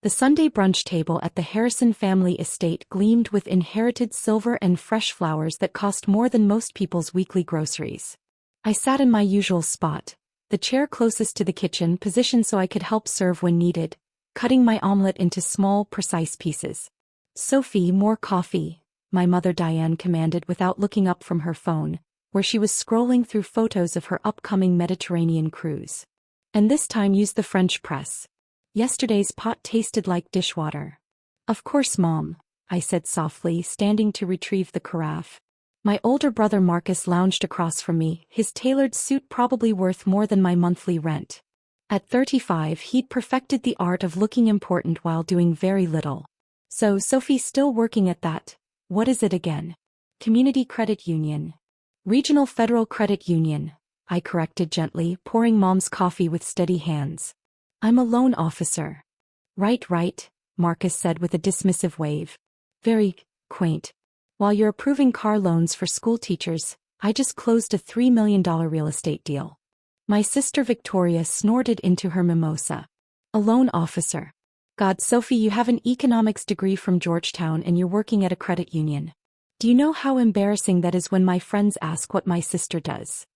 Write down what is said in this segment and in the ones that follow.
The Sunday brunch table at the Harrison family estate gleamed with inherited silver and fresh flowers that cost more than most people's weekly groceries. I sat in my usual spot, the chair closest to the kitchen positioned so I could help serve when needed, cutting my omelette into small, precise pieces. "Sophie, more coffee," my mother Diane commanded without looking up from her phone, where she was scrolling through photos of her upcoming Mediterranean cruise. "And this time use the French press. Yesterday's pot tasted like dishwater." "Of course, Mom," I said softly, standing to retrieve the carafe. My older brother Marcus lounged across from me, his tailored suit probably worth more than my monthly rent. At 35, he'd perfected the art of looking important while doing very little. "So Sophie's still working at that. What is it again?" "Community Credit Union." "Regional Federal Credit Union," I corrected gently, pouring Mom's coffee with steady hands. "I'm a loan officer." Right, Marcus said with a dismissive wave. "Very quaint. While you're approving car loans for school teachers, I just closed a $3 million real estate deal." My sister Victoria snorted into her mimosa. "A loan officer. God, Sophie, you have an economics degree from Georgetown and you're working at a credit union. Do you know how embarrassing that is when my friends ask what my sister does?"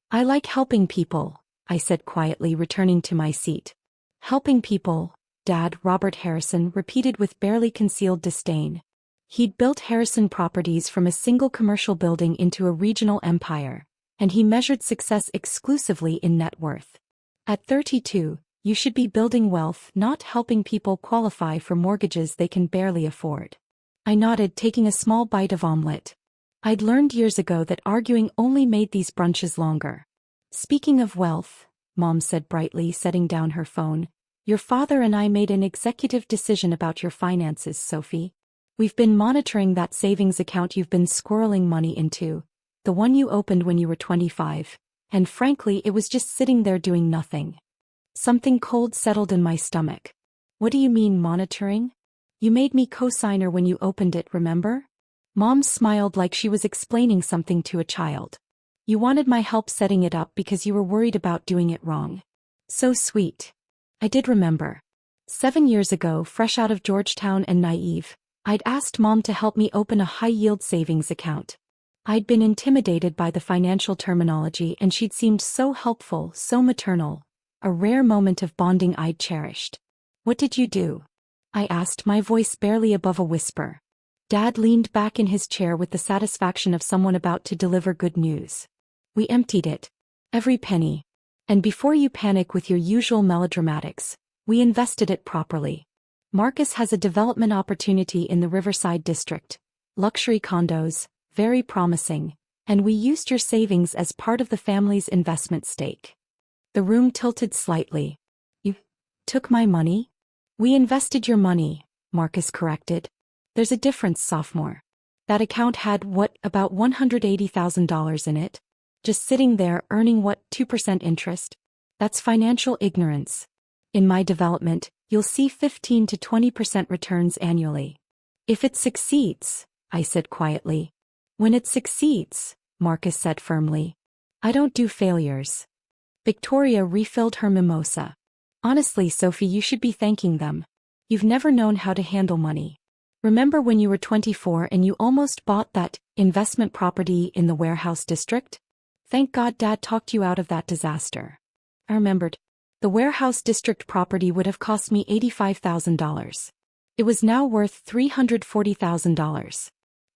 "I like helping people," I said quietly, returning to my seat. "Helping people," Dad, Robert Harrison, repeated with barely concealed disdain. He'd built Harrison Properties from a single commercial building into a regional empire, and he measured success exclusively in net worth. "At 32, you should be building wealth, not helping people qualify for mortgages they can barely afford." I nodded, taking a small bite of omelette. I'd learned years ago that arguing only made these brunches longer. "Speaking of wealth," Mom said brightly, setting down her phone, "your father and I made an executive decision about your finances, Sophie. We've been monitoring that savings account you've been squirreling money into, the one you opened when you were 25, and frankly it was just sitting there doing nothing." Something cold settled in my stomach. "What do you mean monitoring? You made me co-signer when you opened it, remember?" Mom smiled like she was explaining something to a child. "You wanted my help setting it up because you were worried about doing it wrong." So sweet. I did remember. 7 years ago, fresh out of Georgetown and naive, I'd asked Mom to help me open a high-yield savings account. I'd been intimidated by the financial terminology and she'd seemed so helpful, so maternal, a rare moment of bonding I'd cherished. "What did you do?" I asked, my voice barely above a whisper. Dad leaned back in his chair with the satisfaction of someone about to deliver good news. "We emptied it. Every penny. And before you panic with your usual melodramatics, we invested it properly. Marcus has a development opportunity in the Riverside district, luxury condos, very promising, and we used your savings as part of the family's investment stake." The room tilted slightly. "You took my money?" "We invested your money," Marcus corrected. "There's a difference, sophomore. That account had, about $180,000 in it? Just sitting there earning 2% interest? That's financial ignorance. In my development, you'll see 15 to 20% returns annually. If it succeeds," I said quietly. "When it succeeds," Marcus said firmly. "I don't do failures." Victoria refilled her mimosa. "Honestly, Sophie, you should be thanking them. You've never known how to handle money. Remember when you were 24 and you almost bought that investment property in the warehouse district? Thank God Dad talked you out of that disaster." I remembered. The warehouse district property would have cost me $85,000. It was now worth $340,000.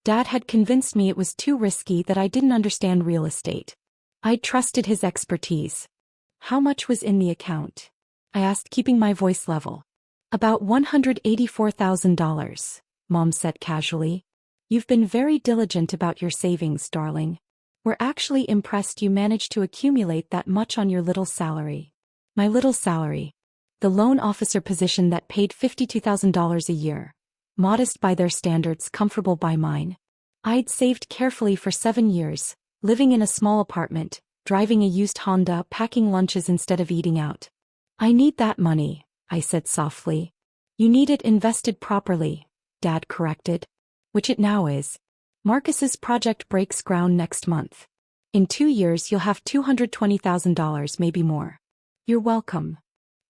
Dad had convinced me it was too risky, that I didn't understand real estate. I'd trusted his expertise. "How much was in the account?" I asked, keeping my voice level. "About $184,000, Mom said casually. "You've been very diligent about your savings, darling. We're actually impressed you managed to accumulate that much on your little salary." My little salary. The loan officer position that paid $52,000 a year. Modest by their standards, comfortable by mine. I'd saved carefully for 7 years, living in a small apartment, driving a used Honda, packing lunches instead of eating out. "I need that money," I said softly. "You need it invested properly," Dad corrected. "Which it now is. Marcus's project breaks ground next month. In 2 years you'll have $220,000, maybe more." "You're welcome.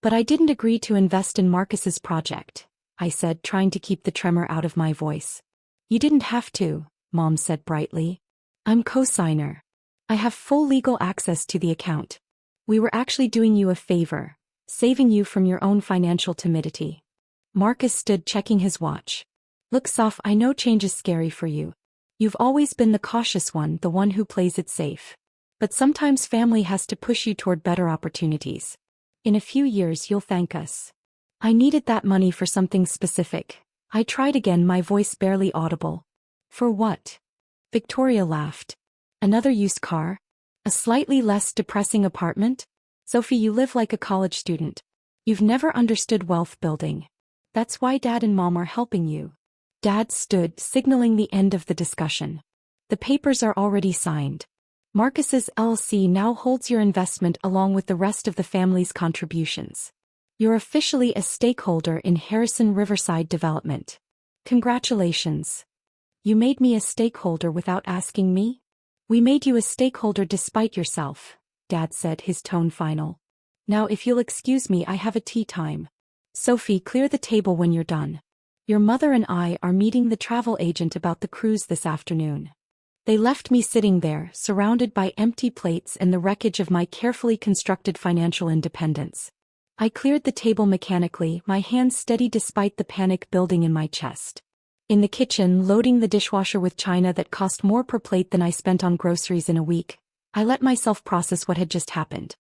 But I didn't agree to invest in Marcus's project," I said, trying to keep the tremor out of my voice. You didn't have to, Mom said brightly. I'm co-signer. I have full legal access to the account. We were actually doing you a favor, saving you from your own financial timidity. Marcus stood checking his watch. Look, Soph, I know change is scary for you. You've always been the cautious one, the one who plays it safe. But sometimes family has to push you toward better opportunities. In a few years you'll thank us. I needed that money for something specific. I tried again, my voice barely audible. For what? Victoria laughed. Another used car? A slightly less depressing apartment? Sophie, you live like a college student. You've never understood wealth building. That's why Dad and Mom are helping you. Dad stood, signaling the end of the discussion. The papers are already signed. Marcus's LLC now holds your investment along with the rest of the family's contributions. You're officially a stakeholder in Harrison Riverside Development. Congratulations. You made me a stakeholder without asking me? We made you a stakeholder despite yourself, Dad said, his tone final. Now if you'll excuse me, I have a tea time. Sophie, clear the table when you're done. Your mother and I are meeting the travel agent about the cruise this afternoon. They left me sitting there, surrounded by empty plates and the wreckage of my carefully constructed financial independence. I cleared the table mechanically, my hands steady despite the panic building in my chest. In the kitchen, loading the dishwasher with china that cost more per plate than I spent on groceries in a week, I let myself process what had just happened.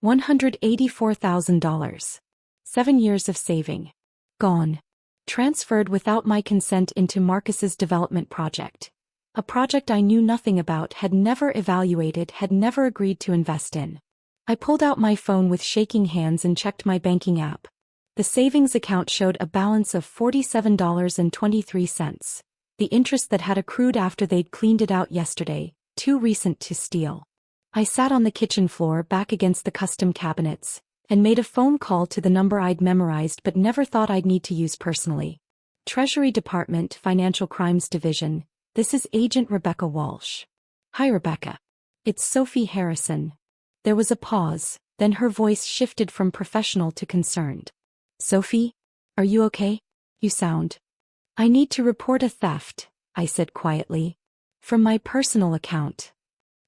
$184,000. 7 years of saving. Gone. Transferred without my consent into Marcus's development project. A project I knew nothing about, had never evaluated, had never agreed to invest in. I pulled out my phone with shaking hands and checked my banking app. The savings account showed a balance of $47.23. The interest that had accrued after they'd cleaned it out yesterday, too recent to steal. I sat on the kitchen floor back against the custom cabinets, and made a phone call to the number I'd memorized but never thought I'd need to use personally. Treasury Department, Financial Crimes Division, this is Agent Rebecca Walsh. Hi Rebecca. It's Sophie Harrison. There was a pause, then her voice shifted from professional to concerned. Sophie? Are you okay? You sound. I need to report a theft, I said quietly. From my personal account.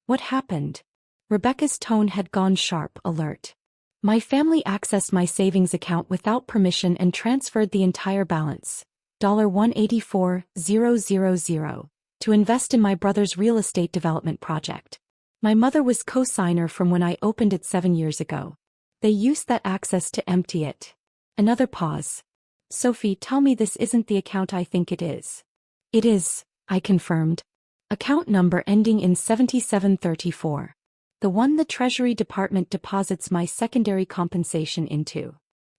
What happened? Rebecca's tone had gone sharp, alert. My family accessed my savings account without permission and transferred the entire balance, $184,000, to invest in my brother's real estate development project. My mother was co-signer from when I opened it 7 years ago. They used that access to empty it. Another pause. Sophie, tell me this isn't the account I think it is. It is, I confirmed. Account number ending in 7734. The one the Treasury Department deposits my secondary compensation into.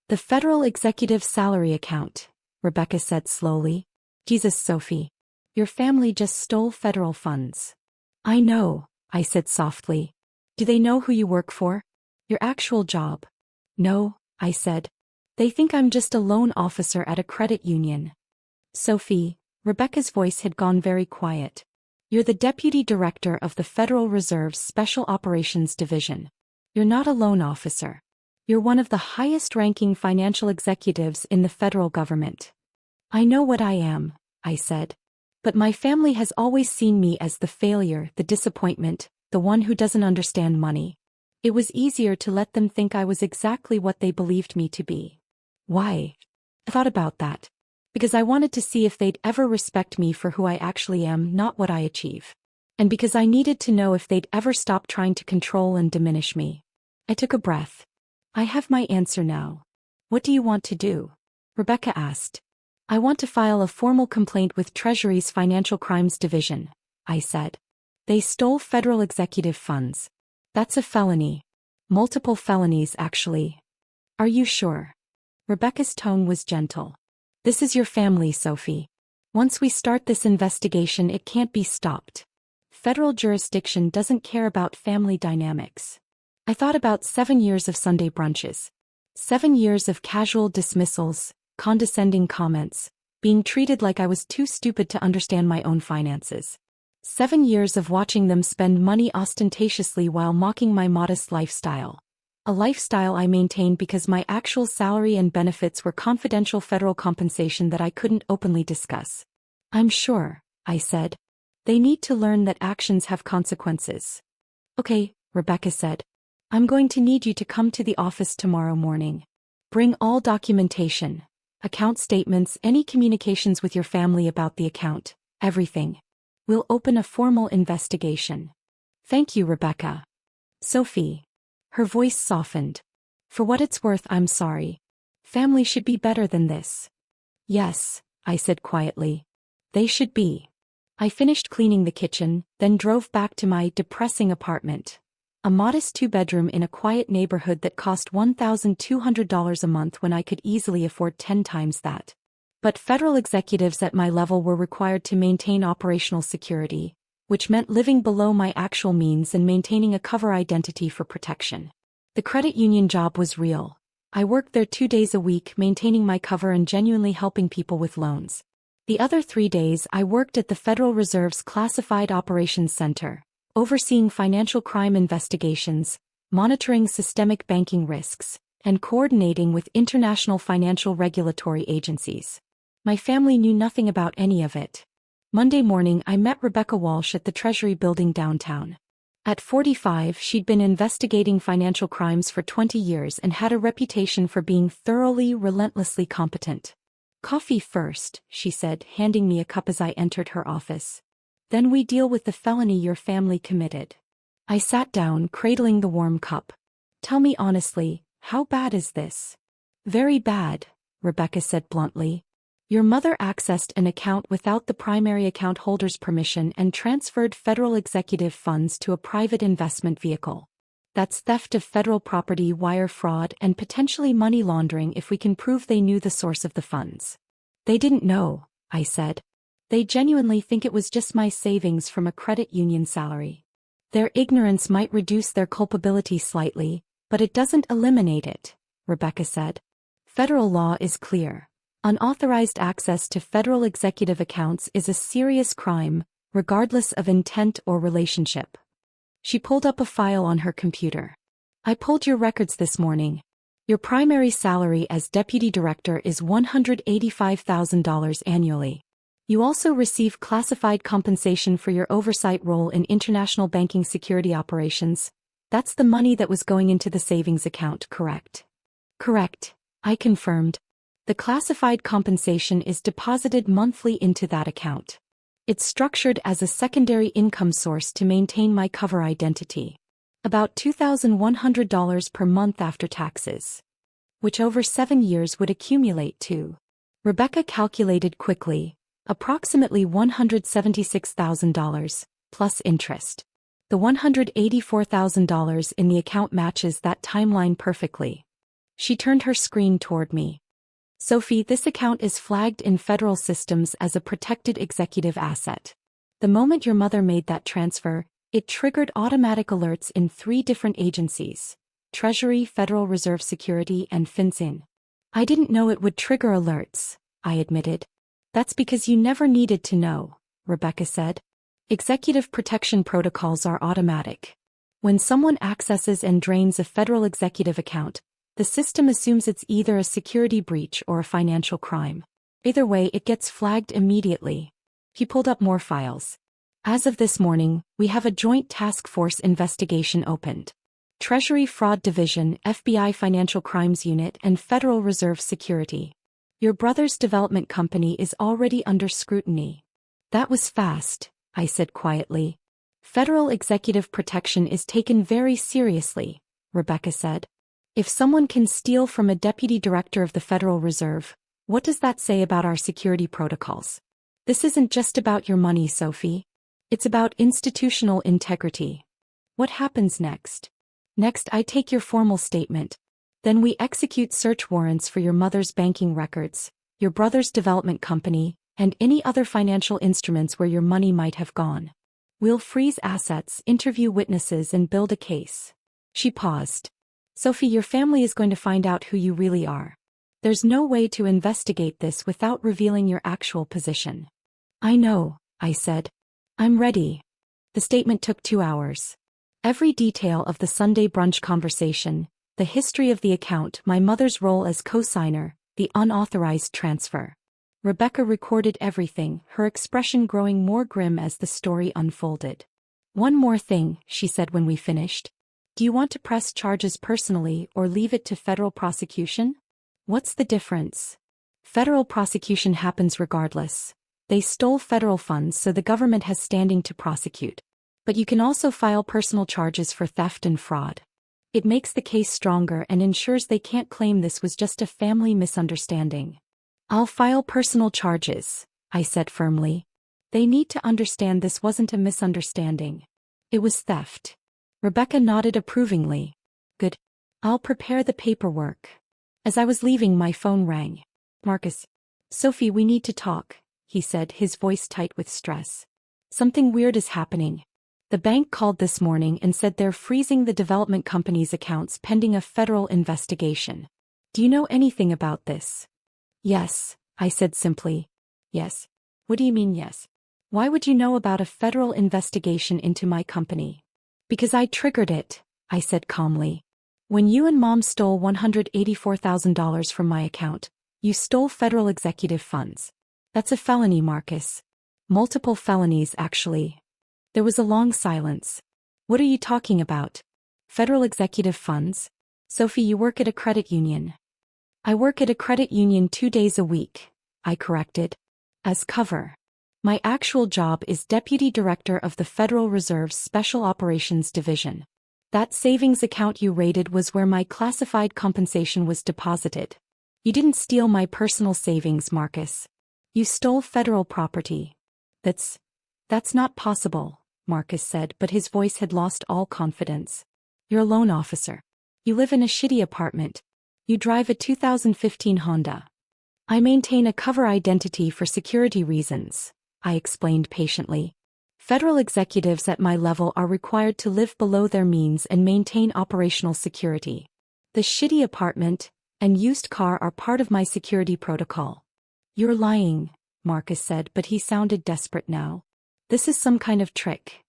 The Federal Executive Salary Account, Rebecca said slowly. Jesus, Sophie. Your family just stole federal funds. I know, I said softly. Do they know who you work for? Your actual job? No, I said. They think I'm just a loan officer at a credit union. Sophie, Rebecca's voice had gone very quiet. You're the Deputy Director of the Federal Reserve's Special Operations Division. You're not a loan officer. You're one of the highest-ranking financial executives in the federal government. I know what I am, I said. But my family has always seen me as the failure, the disappointment, the one who doesn't understand money. It was easier to let them think I was exactly what they believed me to be. Why? I thought about that. Because I wanted to see if they'd ever respect me for who I actually am, not what I achieve. And because I needed to know if they'd ever stop trying to control and diminish me. I took a breath. I have my answer now. What do you want to do? Rebecca asked. I want to file a formal complaint with Treasury's Financial Crimes Division, I said. They stole federal executive funds. That's a felony. Multiple felonies, actually. Are you sure? Rebecca's tone was gentle. This is your family, Sophie. Once we start this investigation, it can't be stopped. Federal jurisdiction doesn't care about family dynamics. I thought about 7 years of Sunday brunches. 7 years of casual dismissals, condescending comments, being treated like I was too stupid to understand my own finances. 7 years of watching them spend money ostentatiously while mocking my modest lifestyle. A lifestyle I maintained because my actual salary and benefits were confidential federal compensation that I couldn't openly discuss. I'm sure, I said. They need to learn that actions have consequences. Okay, Rebecca said. I'm going to need you to come to the office tomorrow morning. Bring all documentation, account statements, any communications with your family about the account, everything. We'll open a formal investigation. Thank you, Rebecca. Sophie. Her voice softened. For what it's worth, I'm sorry. Family should be better than this. Yes, I said quietly. They should be. I finished cleaning the kitchen, then drove back to my depressing apartment. A modest 2-bedroom in a quiet neighborhood that cost $1,200 a month when I could easily afford 10 times that. But federal executives at my level were required to maintain operational security, which meant living below my actual means and maintaining a cover identity for protection. The credit union job was real. I worked there 2 days a week, maintaining my cover and genuinely helping people with loans. The other 3 days I worked at the Federal Reserve's Classified Operations Center, overseeing financial crime investigations, monitoring systemic banking risks, and coordinating with international financial regulatory agencies. My family knew nothing about any of it. Monday morning I met Rebecca Walsh at the Treasury building downtown. At 45, she'd been investigating financial crimes for 20 years and had a reputation for being thoroughly, relentlessly competent. Coffee first, she said, handing me a cup as I entered her office. Then we deal with the felony your family committed. I sat down, cradling the warm cup. Tell me honestly, how bad is this? Very bad, Rebecca said bluntly. Your mother accessed an account without the primary account holder's permission and transferred federal executive funds to a private investment vehicle. That's theft of federal property, wire fraud, and potentially money laundering if we can prove they knew the source of the funds. They didn't know, I said. They genuinely think it was just my savings from a credit union salary. Their ignorance might reduce their culpability slightly, but it doesn't eliminate it, Rebecca said. Federal law is clear. Unauthorized access to federal executive accounts is a serious crime, regardless of intent or relationship. She pulled up a file on her computer. I pulled your records this morning. Your primary salary as deputy director is $185,000 annually. You also receive classified compensation for your oversight role in international banking security operations. That's the money that was going into the savings account, correct? Correct, I confirmed. The classified compensation is deposited monthly into that account. It's structured as a secondary income source to maintain my cover identity. About $2,100 per month after taxes. Which over 7 years would accumulate to. Rebecca calculated quickly. Approximately $176,000, plus interest. The $184,000 in the account matches that timeline perfectly. She turned her screen toward me. Sophie, this account is flagged in federal systems as a protected executive asset. The moment your mother made that transfer, it triggered automatic alerts in 3 different agencies: Treasury, Federal Reserve Security, and FinCEN. I didn't know it would trigger alerts, I admitted. That's because you never needed to know, Rebecca said. Executive protection protocols are automatic. When someone accesses and drains a federal executive account, the system assumes it's either a security breach or a financial crime. Either way, it gets flagged immediately. He pulled up more files. As of this morning, we have a joint task force investigation opened. Treasury Fraud Division, FBI Financial Crimes Unit, and Federal Reserve Security. Your brother's development company is already under scrutiny. That was fast, I said quietly. Federal executive protection is taken very seriously, Rebecca said. If someone can steal from a deputy director of the Federal Reserve, what does that say about our security protocols? This isn't just about your money, Sophie. It's about institutional integrity. What happens next? Next, I take your formal statement. Then we execute search warrants for your mother's banking records, your brother's development company, and any other financial instruments where your money might have gone. We'll freeze assets, interview witnesses, and build a case. She paused. Sophie, your family is going to find out who you really are. There's no way to investigate this without revealing your actual position. I know, I said. I'm ready. The statement took 2 hours. Every detail of the Sunday brunch conversation, the history of the account, my mother's role as co-signer, the unauthorized transfer. Rebecca recorded everything, her expression growing more grim as the story unfolded. One more thing, she said when we finished. Do you want to press charges personally or leave it to federal prosecution? What's the difference? Federal prosecution happens regardless. They stole federal funds, so the government has standing to prosecute. But you can also file personal charges for theft and fraud. It makes the case stronger and ensures they can't claim this was just a family misunderstanding. I'll file personal charges, I said firmly. They need to understand this wasn't a misunderstanding. It was theft. Rebecca nodded approvingly. Good. I'll prepare the paperwork. As I was leaving, my phone rang. Marcus. Sophie, we need to talk, he said, his voice tight with stress. Something weird is happening. The bank called this morning and said they're freezing the development company's accounts pending a federal investigation. Do you know anything about this? Yes, I said simply. Yes. What do you mean yes? Why would you know about a federal investigation into my company? Because I triggered it, I said calmly. When you and Mom stole $184,000 from my account, you stole federal executive funds. That's a felony, Marcus. Multiple felonies, actually. There was a long silence. What are you talking about? Federal executive funds? Sophie, you work at a credit union. I work at a credit union 2 days a week, I corrected. As cover. My actual job is Deputy Director of the Federal Reserve's Special Operations Division. That savings account you raided was where my classified compensation was deposited. You didn't steal my personal savings, Marcus. You stole federal property. That's not possible, Marcus said, but his voice had lost all confidence. You're a loan officer. You live in a shitty apartment. You drive a 2015 Honda. I maintain a cover identity for security reasons, I explained patiently. Federal executives at my level are required to live below their means and maintain operational security. The shitty apartment and used car are part of my security protocol. You're lying, Marcus said, but he sounded desperate now. This is some kind of trick.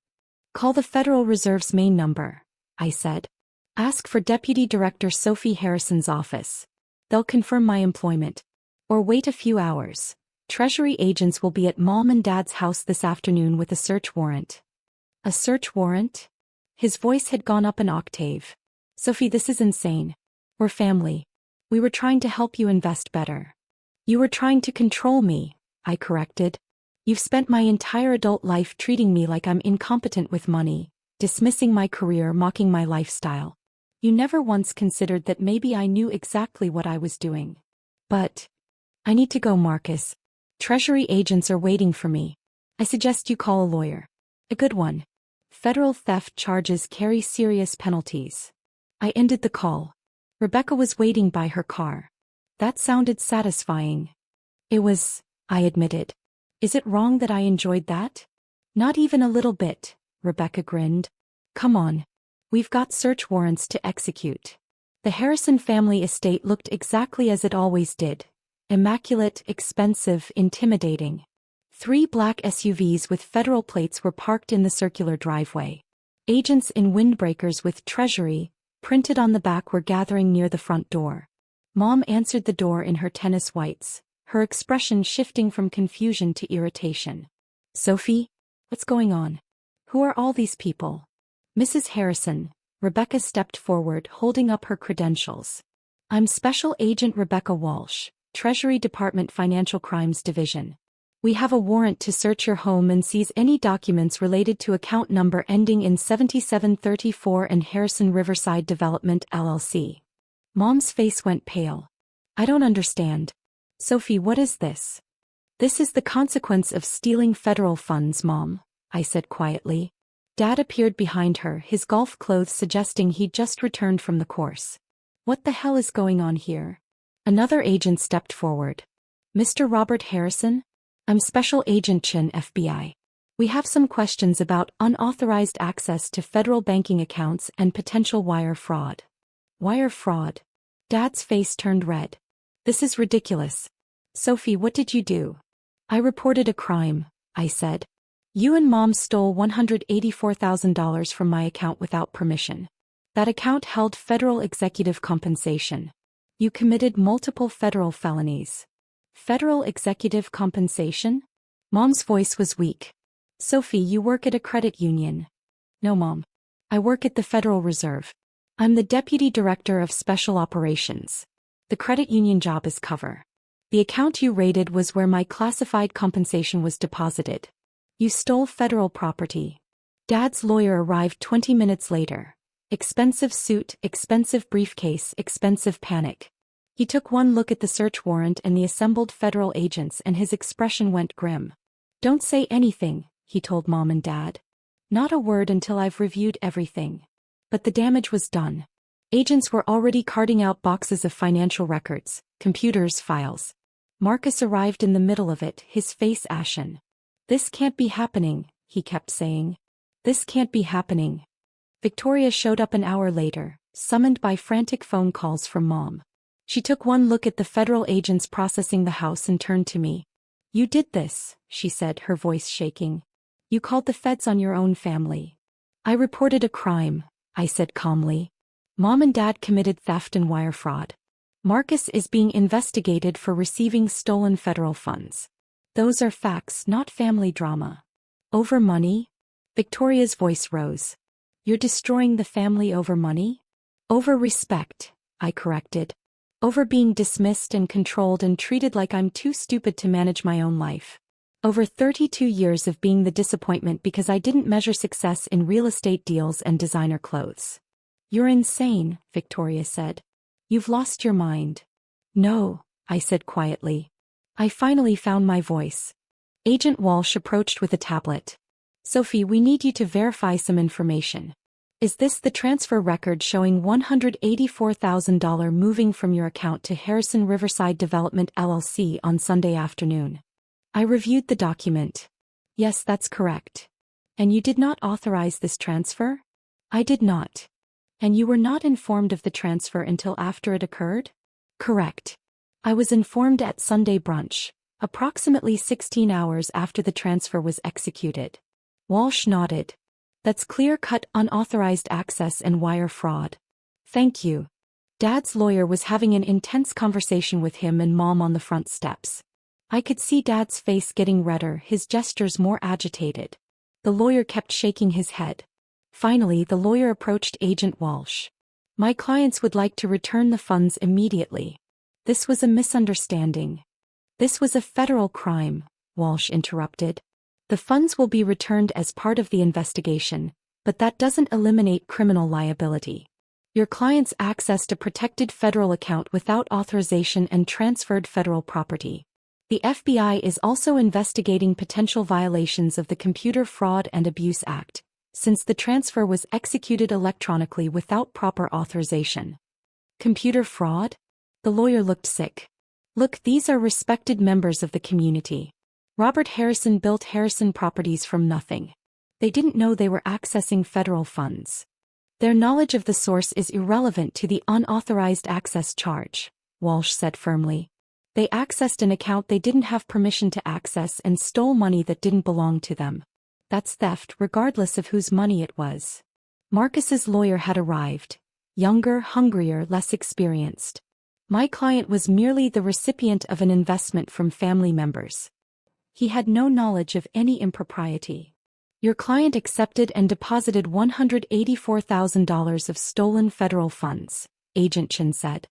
Call the Federal Reserve's main number, I said. Ask for Deputy Director Sophie Harrison's office. They'll confirm my employment. Or wait a few hours. Treasury agents will be at Mom and Dad's house this afternoon with a search warrant. A search warrant? His voice had gone up an octave. Sophie, this is insane. We're family. We were trying to help you invest better. You were trying to control me, I corrected. You've spent my entire adult life treating me like I'm incompetent with money, dismissing my career, mocking my lifestyle. You never once considered that maybe I knew exactly what I was doing. But I need to go, Marcus. Treasury agents are waiting for me. I suggest you call a lawyer. A good one. Federal theft charges carry serious penalties. I ended the call. Rebecca was waiting by her car. That sounded satisfying. It was, I admitted. Is it wrong that I enjoyed that? Not even a little bit, Rebecca grinned. Come on. We've got search warrants to execute. The Harrison family estate looked exactly as it always did. Immaculate, expensive, intimidating. 3 black SUVs with federal plates were parked in the circular driveway. Agents in windbreakers with Treasury printed on the back were gathering near the front door. Mom answered the door in her tennis whites, her expression shifting from confusion to irritation. Sophie? What's going on? Who are all these people? Mrs. Harrison, Rebecca stepped forward, holding up her credentials. I'm Special Agent Rebecca Walsh, Treasury Department Financial Crimes Division. We have a warrant to search your home and seize any documents related to account number ending in 7734 and Harrison Riverside Development, LLC. Mom's face went pale. I don't understand. Sophie, what is this? This is the consequence of stealing federal funds, Mom, I said quietly. Dad appeared behind her, his golf clothes suggesting he'd just returned from the course. What the hell is going on here? Another agent stepped forward. Mr. Robert Harrison? I'm Special Agent Chen, FBI. We have some questions about unauthorized access to federal banking accounts and potential wire fraud. Wire fraud? Dad's face turned red. This is ridiculous. Sophie, what did you do? I reported a crime, I said. You and Mom stole $184,000 from my account without permission. That account held federal executive compensation. You committed multiple federal felonies. Federal executive compensation? Mom's voice was weak. Sophie, you work at a credit union. No, Mom. I work at the Federal Reserve. I'm the Deputy Director of Special Operations. The credit union job is cover. The account you raided was where my classified compensation was deposited. You stole federal property. Dad's lawyer arrived 20 minutes later. Expensive suit, expensive briefcase, expensive panic. He took one look at the search warrant and the assembled federal agents and his expression went grim. Don't say anything, he told Mom and Dad. Not a word until I've reviewed everything. But the damage was done. Agents were already carting out boxes of financial records, computers, files. Marcus arrived in the middle of it, his face ashen. This can't be happening, he kept saying. This can't be happening. Victoria showed up an hour later, summoned by frantic phone calls from Mom. She took one look at the federal agents processing the house and turned to me. You did this, she said, her voice shaking. You called the feds on your own family. I reported a crime, I said calmly. Mom and Dad committed theft and wire fraud. Marcus is being investigated for receiving stolen federal funds. Those are facts, not family drama. Over money? Victoria's voice rose. You're destroying the family over money? Over respect, I corrected. Over being dismissed and controlled and treated like I'm too stupid to manage my own life. Over 32 years of being the disappointment because I didn't measure success in real estate deals and designer clothes. You're insane, Victoria said. You've lost your mind. No, I said quietly. I finally found my voice. Agent Walsh approached with a tablet. Sophie, we need you to verify some information. Is this the transfer record showing $184,000 moving from your account to Harrison Riverside Development LLC on Sunday afternoon? I reviewed the document. Yes, that's correct. And you did not authorize this transfer? I did not. And you were not informed of the transfer until after it occurred? Correct. I was informed at Sunday brunch, approximately 16 hours after the transfer was executed. Walsh nodded. That's clear-cut unauthorized access and wire fraud. Thank you. Dad's lawyer was having an intense conversation with him and Mom on the front steps. I could see Dad's face getting redder, his gestures more agitated. The lawyer kept shaking his head. Finally, the lawyer approached Agent Walsh. My clients would like to return the funds immediately. This was a misunderstanding. This was a federal crime, Walsh interrupted. The funds will be returned as part of the investigation, but that doesn't eliminate criminal liability. Your clients accessed a protected federal account without authorization and transferred federal property. The FBI is also investigating potential violations of the Computer Fraud and Abuse Act, since the transfer was executed electronically without proper authorization. Computer fraud? The lawyer looked sick. Look, these are respected members of the community. Robert Harrison built Harrison Properties from nothing. They didn't know they were accessing federal funds. Their knowledge of the source is irrelevant to the unauthorized access charge, Walsh said firmly. They accessed an account they didn't have permission to access and stole money that didn't belong to them. That's theft regardless of whose money it was. Marcus's lawyer had arrived. Younger, hungrier, less experienced. My client was merely the recipient of an investment from family members. He had no knowledge of any impropriety. Your client accepted and deposited $184,000 of stolen federal funds, Agent Chin said.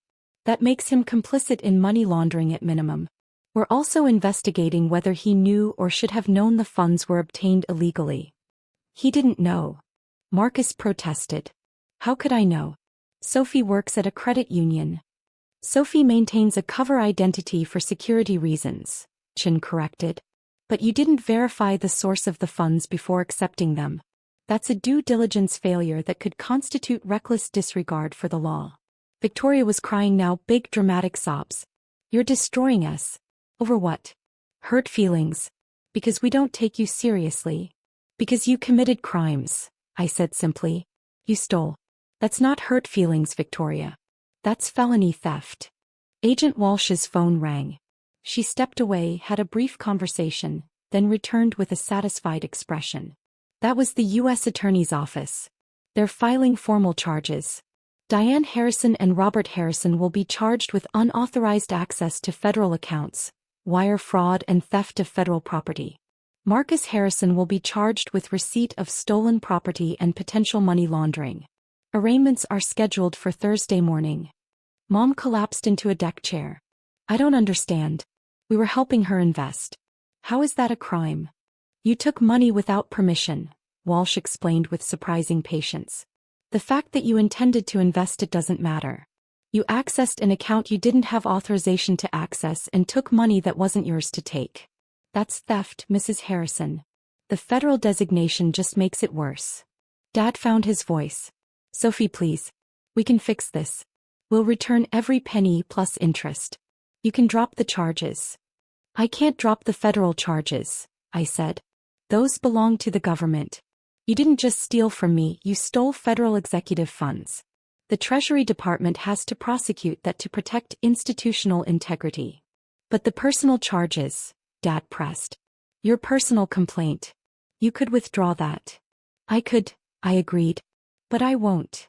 That makes him complicit in money laundering at minimum. We're also investigating whether he knew or should have known the funds were obtained illegally. He didn't know. Marcus protested. How could I know? Sophie works at a credit union. Sophie maintains a cover identity for security reasons, Chin corrected. But you didn't verify the source of the funds before accepting them. That's a due diligence failure that could constitute reckless disregard for the law. Victoria was crying now, big dramatic sobs. You're destroying us. Over what? Hurt feelings. Because we don't take you seriously. Because you committed crimes, I said simply. You stole. That's not hurt feelings, Victoria. That's felony theft. Agent Walsh's phone rang. She stepped away, had a brief conversation, then returned with a satisfied expression. That was the U.S. Attorney's office. They're filing formal charges. Diane Harrison and Robert Harrison will be charged with unauthorized access to federal accounts, wire fraud and theft of federal property. Marcus Harrison will be charged with receipt of stolen property and potential money laundering. Arraignments are scheduled for Thursday morning. Mom collapsed into a deck chair. I don't understand. We were helping her invest. How is that a crime? You took money without permission, Walsh explained with surprising patience. The fact that you intended to invest it doesn't matter. You accessed an account you didn't have authorization to access and took money that wasn't yours to take. That's theft, Mrs. Harrison. The federal designation just makes it worse. Dad found his voice. Sophie, please. We can fix this. We'll return every penny plus interest. You can drop the charges. I can't drop the federal charges, I said. Those belong to the government. You didn't just steal from me, you stole federal executive funds. The Treasury Department has to prosecute that to protect institutional integrity. But the personal charges, Dad pressed. Your personal complaint. You could withdraw that. I could, I agreed. But I won't.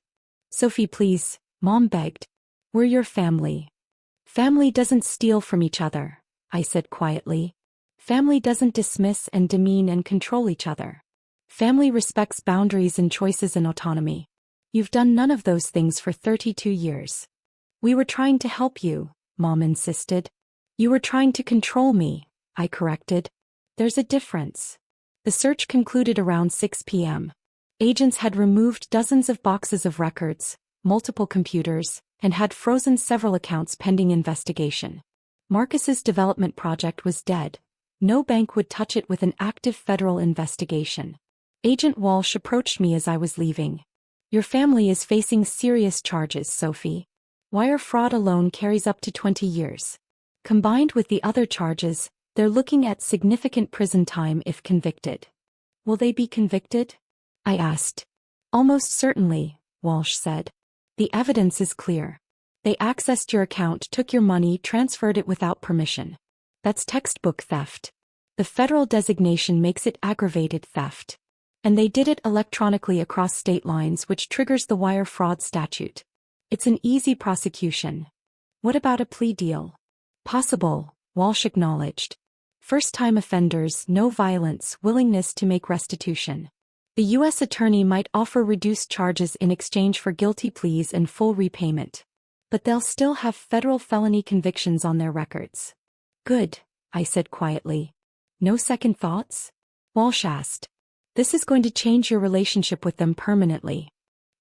Sophie, please, Mom begged. We're your family. Family doesn't steal from each other, I said quietly. Family doesn't dismiss and demean and control each other. Family respects boundaries and choices and autonomy. You've done none of those things for 32 years. We were trying to help you, Mom insisted. You were trying to control me, I corrected. There's a difference. The search concluded around 6 p.m. Agents had removed dozens of boxes of records, multiple computers, and had frozen several accounts pending investigation. Marcus's development project was dead. No bank would touch it with an active federal investigation. Agent Walsh approached me as I was leaving. Your family is facing serious charges, Sophie. Wire fraud alone carries up to 20 years. Combined with the other charges, they're looking at significant prison time if convicted. Will they be convicted? I asked. Almost certainly, Walsh said. The evidence is clear. They accessed your account, took your money, transferred it without permission. That's textbook theft. The federal designation makes it aggravated theft. And they did it electronically across state lines, which triggers the wire fraud statute. It's an easy prosecution. What about a plea deal? Possible, Walsh acknowledged. First-time offenders, no violence, willingness to make restitution. The U.S. attorney might offer reduced charges in exchange for guilty pleas and full repayment. But they'll still have federal felony convictions on their records. Good, I said quietly. No second thoughts? Walsh asked. This is going to change your relationship with them permanently.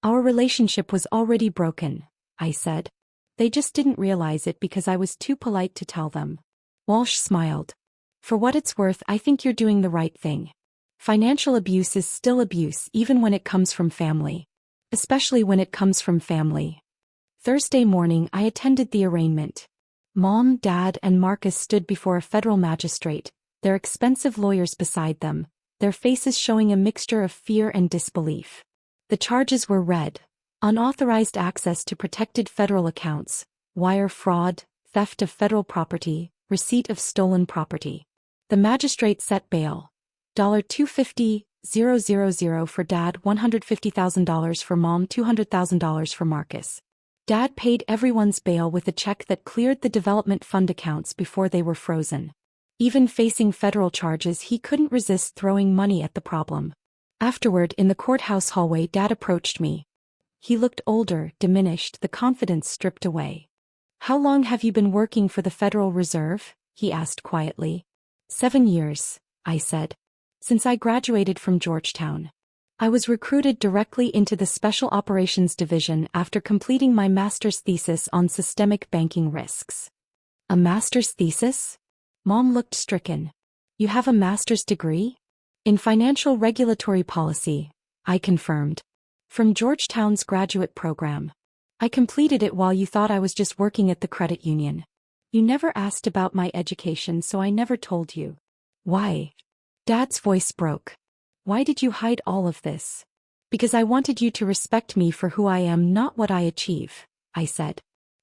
Our relationship was already broken, I said. They just didn't realize it because I was too polite to tell them. Walsh smiled. For what it's worth, I think you're doing the right thing. Financial abuse is still abuse even when it comes from family. Especially when it comes from family. Thursday morning I attended the arraignment. Mom, Dad, and Marcus stood before a federal magistrate, their expensive lawyers beside them, their faces showing a mixture of fear and disbelief. The charges were read: unauthorized access to protected federal accounts, wire fraud, theft of federal property, receipt of stolen property. The magistrate set bail. $250,000 for Dad, $150,000 for Mom, $200,000 for Marcus. Dad paid everyone's bail with a check that cleared the development fund accounts before they were frozen. Even facing federal charges, he couldn't resist throwing money at the problem. Afterward, in the courthouse hallway, Dad approached me. He looked older, diminished, the confidence stripped away. How long have you been working for the Federal Reserve? He asked quietly. 7 years, I said. Since I graduated from Georgetown. I was recruited directly into the Special Operations Division after completing my master's thesis on systemic banking risks. A master's thesis? Mom looked stricken. You have a master's degree? In financial regulatory policy, I confirmed. From Georgetown's graduate program. I completed it while you thought I was just working at the credit union. You never asked about my education, so I never told you. Why? Dad's voice broke. Why did you hide all of this? Because I wanted you to respect me for who I am, not what I achieve, I said.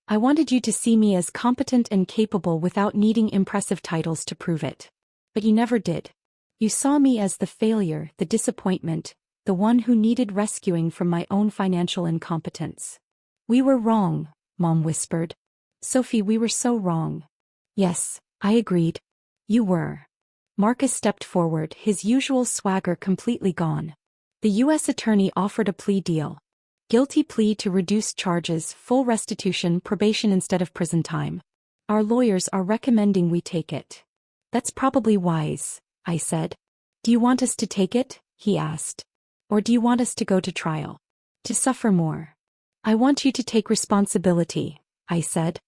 I wanted you to see me as competent and capable without needing impressive titles to prove it. But you never did. You saw me as the failure, the disappointment, the one who needed rescuing from my own financial incompetence. We were wrong, Mom whispered. Sophie, we were so wrong. Yes, I agreed. You were. Marcus stepped forward, his usual swagger completely gone. The U.S. attorney offered a plea deal. Guilty plea to reduced charges, full restitution, probation instead of prison time. Our lawyers are recommending we take it. That's probably wise, I said. Do you want us to take it? He asked. Or do you want us to go to trial? To suffer more? I want you to take responsibility, I said.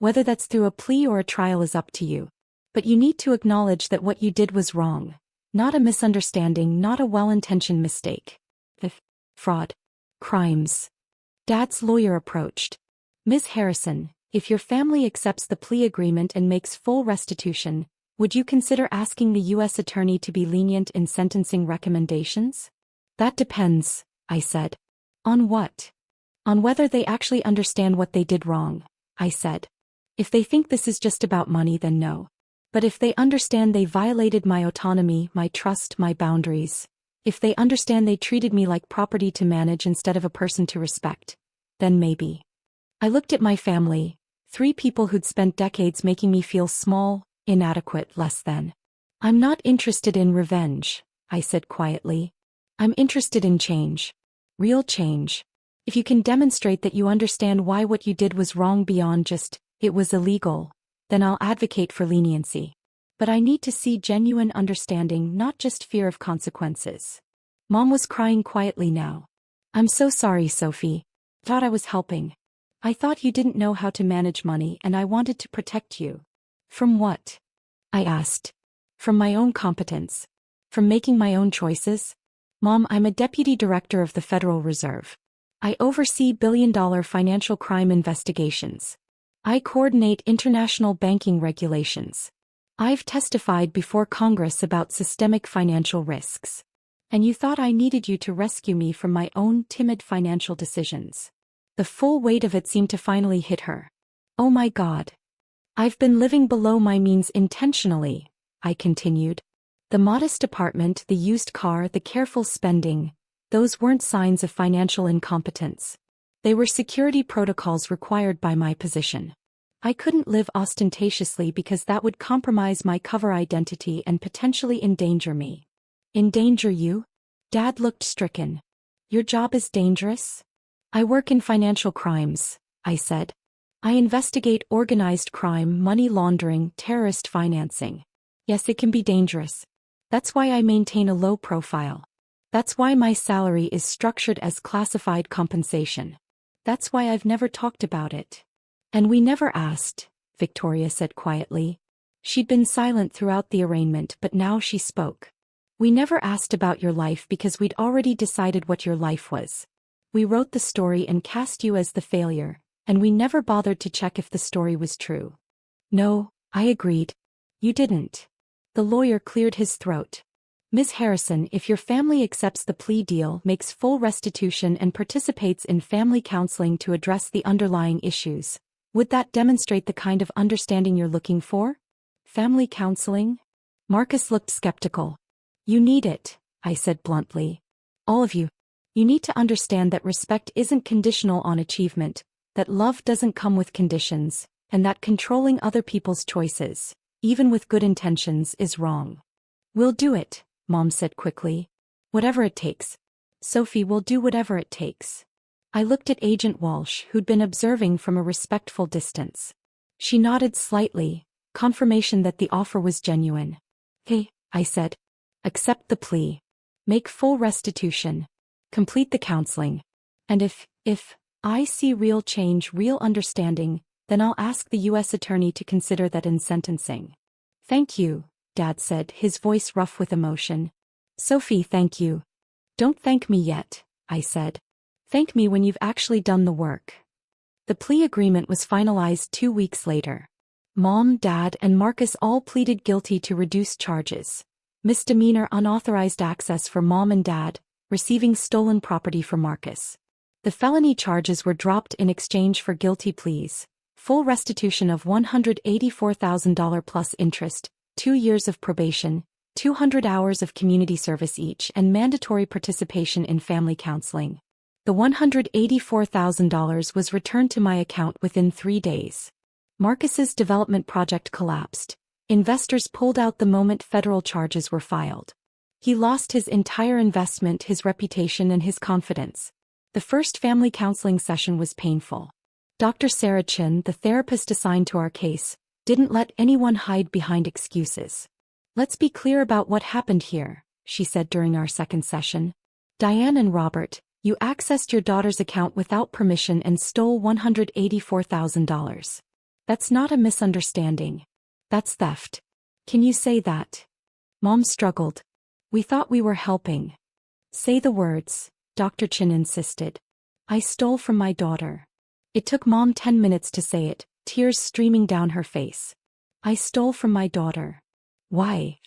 Whether that's through a plea or a trial is up to you. But you need to acknowledge that what you did was wrong. Not a misunderstanding, not a well-intentioned mistake. Fraud. Crimes. Dad's lawyer approached. Ms. Harrison, if your family accepts the plea agreement and makes full restitution, would you consider asking the U.S. attorney to be lenient in sentencing recommendations? That depends, I said. On what? On whether they actually understand what they did wrong, I said. If they think this is just about money, then no. But if they understand they violated my autonomy, my trust, my boundaries, if they understand they treated me like property to manage instead of a person to respect, then maybe. I looked at my family, 3 people who'd spent decades making me feel small, inadequate, less than. I'm not interested in revenge, I said quietly. I'm interested in change. Real change. If you can demonstrate that you understand why what you did was wrong beyond just, it was illegal, then I'll advocate for leniency. But I need to see genuine understanding, not just fear of consequences. Mom was crying quietly now. I'm so sorry, Sophie. Thought I was helping. I thought you didn't know how to manage money and I wanted to protect you. From what? I asked. From my own competence. From making my own choices. Mom, I'm a deputy director of the Federal Reserve. I oversee billion-dollar financial crime investigations. I coordinate international banking regulations. I've testified before Congress about systemic financial risks. And you thought I needed you to rescue me from my own timid financial decisions. The full weight of it seemed to finally hit her. Oh my God. I've been living below my means intentionally, I continued. The modest apartment, the used car, the careful spending, those weren't signs of financial incompetence. They were security protocols required by my position. I couldn't live ostentatiously because that would compromise my cover identity and potentially endanger me. Endanger you? Dad looked stricken. Your job is dangerous? I work in financial crimes, I said. I investigate organized crime, money laundering, terrorist financing. Yes, it can be dangerous. That's why I maintain a low profile. That's why my salary is structured as classified compensation. That's why I've never talked about it. And we never asked, Victoria said quietly. She'd been silent throughout the arraignment, but now she spoke. We never asked about your life because we'd already decided what your life was. We wrote the story and cast you as the failure, and we never bothered to check if the story was true. No, I agreed. You didn't. The lawyer cleared his throat. Ms. Harrison, if your family accepts the plea deal, makes full restitution and participates in family counseling to address the underlying issues, would that demonstrate the kind of understanding you're looking for? Family counseling? Marcus looked skeptical. You need it, I said bluntly. All of you. You need to understand that respect isn't conditional on achievement, that love doesn't come with conditions, and that controlling other people's choices, even with good intentions, is wrong. We'll do it, Mom said quickly. Whatever it takes. Sophie, will do whatever it takes. I looked at Agent Walsh, who'd been observing from a respectful distance. She nodded slightly, confirmation that the offer was genuine. Hey, I said. Accept the plea. Make full restitution. Complete the counseling. And if I see real change, real understanding, then I'll ask the U.S. attorney to consider that in sentencing. Thank you, Dad said, his voice rough with emotion. Sophie, thank you. Don't thank me yet, I said. Thank me when you've actually done the work. The plea agreement was finalized 2 weeks later. Mom, Dad, and Marcus all pleaded guilty to reduced charges. Misdemeanor unauthorized access for Mom and Dad, receiving stolen property for Marcus. The felony charges were dropped in exchange for guilty pleas, full restitution of $184,000 plus interest, 2 years of probation, 200 hours of community service each, and mandatory participation in family counseling. The $184,000 was returned to my account within 3 days. Marcus's development project collapsed. Investors pulled out the moment federal charges were filed. He lost his entire investment, his reputation, and his confidence. The first family counseling session was painful. Dr. Sarah Chin, the therapist assigned to our case, didn't let anyone hide behind excuses. "Let's be clear about what happened here," she said during our second session. "Diane and Robert, you accessed your daughter's account without permission and stole $184,000. That's not a misunderstanding. That's theft. Can you say that?" Mom struggled. "We thought we were helping." "Say the words," Dr. Chin insisted. "I stole from my daughter." It took Mom 10 minutes to say it, tears streaming down her face. "I stole from my daughter." "Why?"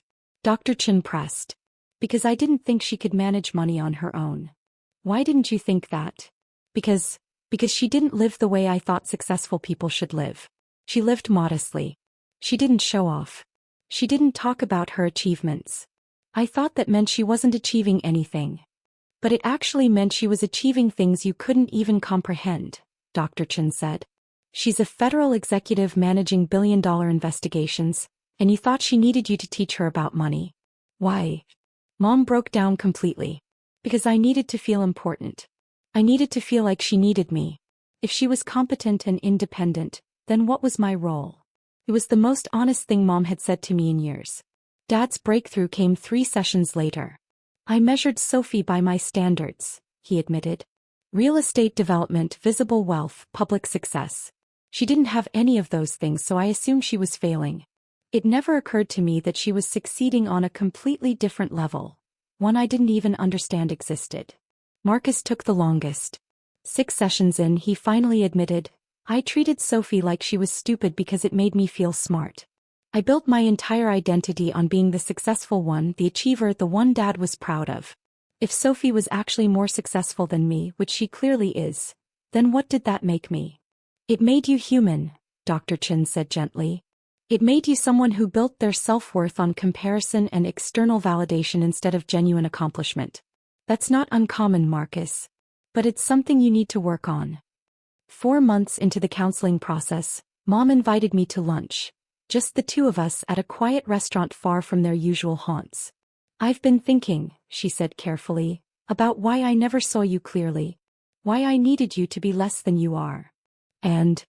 Dr. Chin pressed. "Because I didn't think she could manage money on her own." "Why didn't you think that?" Because she didn't live the way I thought successful people should live. She lived modestly. She didn't show off. She didn't talk about her achievements. I thought that meant she wasn't achieving anything. But it actually meant she was achieving things you couldn't even comprehend," Dr. Chin said. "She's a federal executive managing billion-dollar investigations, and you thought she needed you to teach her about money. Why?" Mom broke down completely. "Because I needed to feel important. I needed to feel like she needed me. If she was competent and independent, then what was my role?" It was the most honest thing Mom had said to me in years. Dad's breakthrough came 3 sessions later. "I measured Sophie by my standards," he admitted. "Real estate development, visible wealth, public success. She didn't have any of those things, so I assumed she was failing. It never occurred to me that she was succeeding on a completely different level, one I didn't even understand existed." Marcus took the longest. 6 sessions in, he finally admitted, "I treated Sophie like she was stupid because it made me feel smart. I built my entire identity on being the successful one, the achiever, the one Dad was proud of. If Sophie was actually more successful than me, which she clearly is, then what did that make me?" "It made you human," Dr. Chin said gently. "It made you someone who built their self-worth on comparison and external validation instead of genuine accomplishment. That's not uncommon, Marcus. But it's something you need to work on." 4 months into the counseling process, Mom invited me to lunch. Just the 2 of us at a quiet restaurant far from their usual haunts. "I've been thinking," she said carefully, "about why I never saw you clearly. Why I needed you to be less than you are." "And?"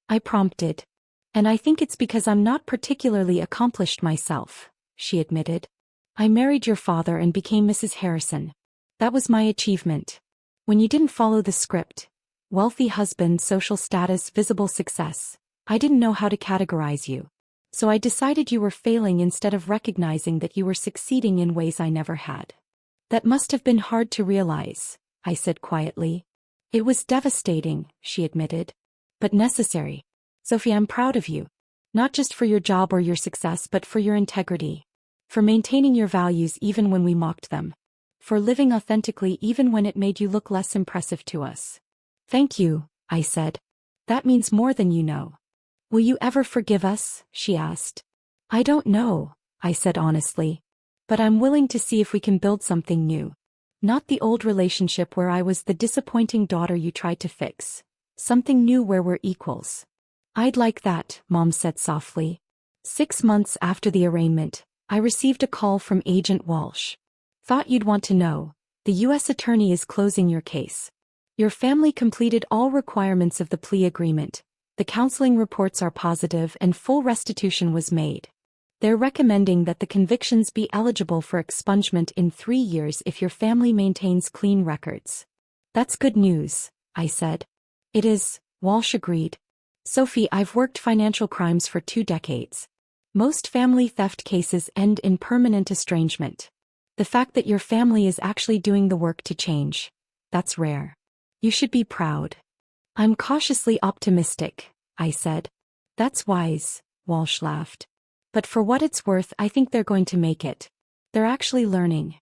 I prompted. "And I think it's because I'm not particularly accomplished myself," she admitted. "I married your father and became Mrs. Harrison. That was my achievement. When you didn't follow the script, wealthy husband, social status, visible success, I didn't know how to categorize you. So I decided you were failing instead of recognizing that you were succeeding in ways I never had." "That must have been hard to realize," I said quietly. "It was devastating," she admitted. "But necessary. Sophie, I'm proud of you. Not just for your job or your success, but for your integrity. For maintaining your values even when we mocked them. For living authentically even when it made you look less impressive to us." "Thank you," I said. "That means more than you know." "Will you ever forgive us?" she asked. "I don't know," I said honestly. "But I'm willing to see if we can build something new. Not the old relationship where I was the disappointing daughter you tried to fix. Something new where we're equals." "I'd like that," Mom said softly. 6 months after the arraignment, I received a call from Agent Walsh. "Thought you'd want to know. The U.S. Attorney is closing your case. Your family completed all requirements of the plea agreement. The counseling reports are positive and full restitution was made. They're recommending that the convictions be eligible for expungement in 3 years if your family maintains clean records." "That's good news," I said. "It is," Walsh agreed. "Sophie, I've worked financial crimes for 2 decades. Most family theft cases end in permanent estrangement. The fact that your family is actually doing the work to change, that's rare. You should be proud." "I'm cautiously optimistic," I said. "That's wise," Walsh laughed. "But for what it's worth, I think they're going to make it. They're actually learning."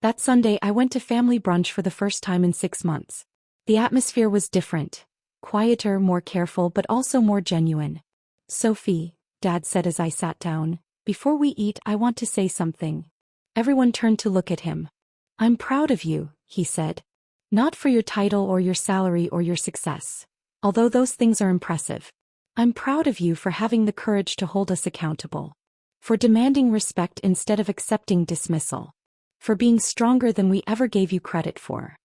That Sunday I went to family brunch for the first time in 6 months. The atmosphere was different. Quieter, more careful, but also more genuine. "Sophie," Dad said as I sat down, Before we eat, I want to say something. Everyone turned to look at him. I'm proud of you, he said. Not for your title or your salary or your success. Although those things are impressive. I'm proud of you for having the courage to hold us accountable. For demanding respect instead of accepting dismissal. For being stronger than we ever gave you credit for.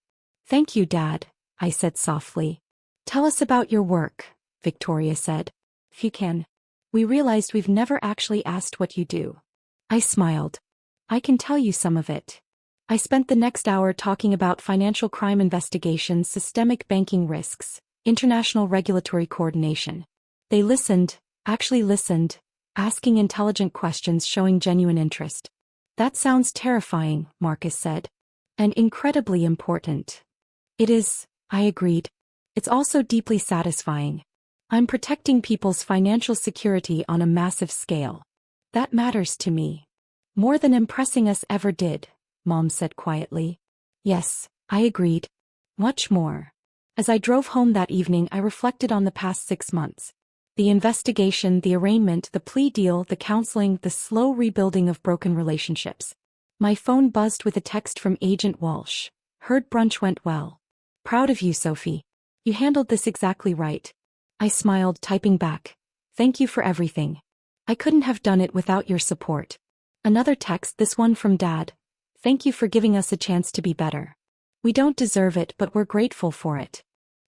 Thank you, Dad, I said softly. Tell us about your work, Victoria said. If you can. We realized we've never actually asked what you do. I smiled. I can tell you some of it. I spent the next hour talking about financial crime investigations, systemic banking risks, international regulatory coordination. They listened, actually listened, asking intelligent questions showing genuine interest. That sounds terrifying, Marcus said. And incredibly important. It is, I agreed. It's also deeply satisfying. I'm protecting people's financial security on a massive scale. That matters to me. More than impressing us ever did, Mom said quietly. Yes, I agreed. Much more. As I drove home that evening, I reflected on the past 6 months. The investigation, the arraignment, the plea deal, the counseling, the slow rebuilding of broken relationships. My phone buzzed with a text from Agent Walsh. Heard brunch went well. Proud of you, Sophie. You handled this exactly right. I smiled, typing back. Thank you for everything. I couldn't have done it without your support. Another text, this one from Dad. Thank you for giving us a chance to be better. We don't deserve it, but we're grateful for it.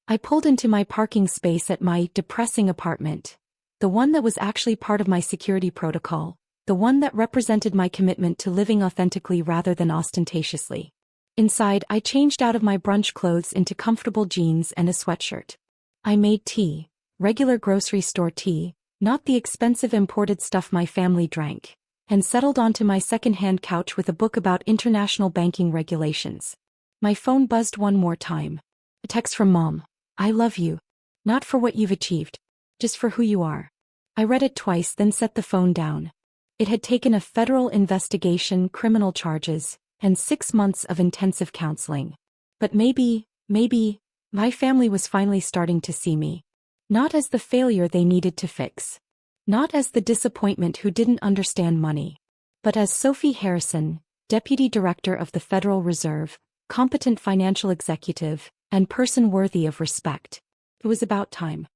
I pulled into my parking space at my depressing apartment. The one that was actually part of my security protocol. The one that represented my commitment to living authentically rather than ostentatiously. Inside, I changed out of my brunch clothes into comfortable jeans and a sweatshirt. I made tea, regular grocery store tea, not the expensive imported stuff my family drank, and settled onto my second-hand couch with a book about international banking regulations. My phone buzzed one more time. A text from Mom. I love you. Not for what you've achieved. Just for who you are. I read it twice, then set the phone down. It had taken a federal investigation, criminal charges, and 6 months of intensive counseling. But maybe, my family was finally starting to see me. Not as the failure they needed to fix. Not as the disappointment who didn't understand money. But as Sophie Harrison, Deputy Director of the Federal Reserve, competent financial executive, and person worthy of respect. It was about time.